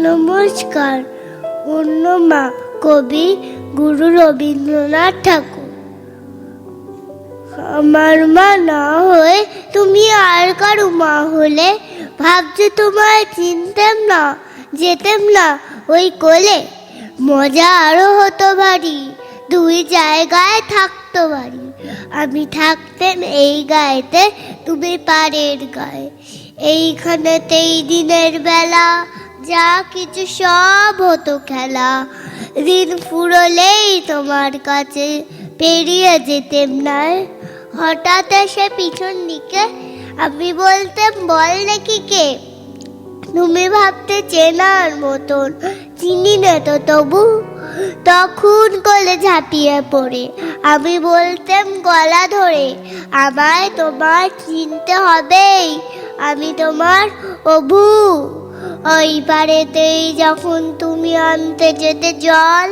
নমস্কার। অন্য মা, কবি গুরু রবীন্দ্রনাথ ঠাকুর। আমার মা না হয়ে তুমি আর কারো মা হলে, ভাবছো তোমায় চিনতাম না, যেতাম না ওই কোলে। মজা আরো হতো ভারী, দুই জায়গায় থাকতো বাড়ি। আমি থাকতেন এই গায়েতে, তুমি পাড়ের গায়ে। এইখানেতেই দিনের বেলা যা কিছু সব হতো খেলা। দিন ফুরলেই তোমার কাছে পেরিয়ে যেতেম না। হঠাৎ এসে পিছন দিকে আমি বলতেম, বল নাকি কে। তুমি ভাবতে চেনার মতন, চিনি না তো তবু। তখন কোলে ঝাঁপিয়ে পড়ে আমি বলতেম গলা ধরে, আমায় তোমার চিনতে হবেই, আমি তোমার অবু। ওই পারেতেই যখন তুমি আনতে যেতে জল,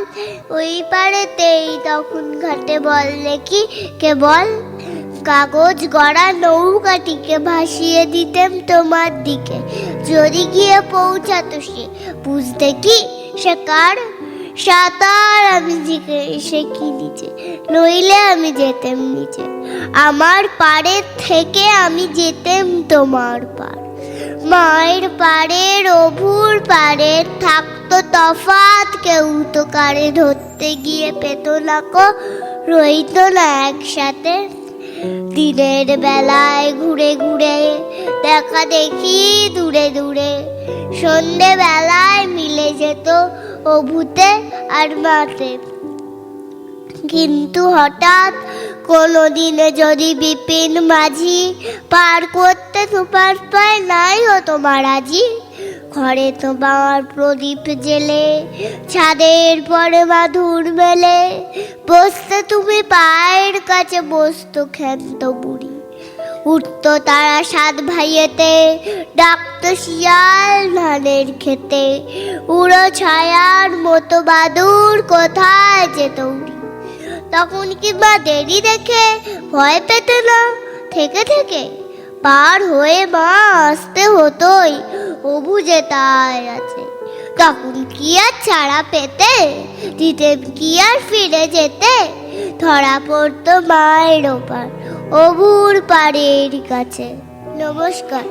ওই পারেতেই তখন ঘাটে বললে কি কেবল কাগজ গড়া নৌকাটিকে ভাসিয়ে দিতেম তোমার দিকে। যদি গিয়ে পৌঁছাতো সে, বুঝতে কি সে কার। সাঁতার আমি শিখি নিচে, নইলে আমি যেতেম নিচে। আমার পাড়ের থেকে আমি যেতেম তোমার পার। মায়ের পাড়ের অভুর পাড়ের থাকতো তফাৎ, কেউ তো কারে ধরতে গিয়ে পেত না কো, রইতো না একসাথে। দিনের বেলায় ঘুরে ঘুরে দেখা দেখি দূরে দূরে, সন্ধে বেলায় মিলে যেত অভুতে আর মাতে। কিন্তু হঠাৎ কোনো দিনে যদি বিপিন মাঝি পার করতে সুপার পায় নাই হতো মারাজি। ঘরে তোমার প্রদীপ জেলে, ছাদের পরে মাধুর মেলে, বসতে তুমি পায়ের কাছে বসতো ক্ষান্ত বুড়ি। উঠতো তারা সাত ভাইয়েতে, ডাকতো শিয়াল ধানের খেতে। উড়ো ছায়ার মতো বাদুর কোথায় যেত উড়ি। তখন কিংবা দেরি দেখে ভয় পেতে না, থেকে থেকে পার হয়ে মা আসতে হতোই, অবু যে তাই আছে। তখন কি আর ছাড়া পেতে, দিতে কি আর ফিরে যেতে। ধরা পড়তো মায়ের ওপার, অবুর পাড়ের কাছে। নমস্কার।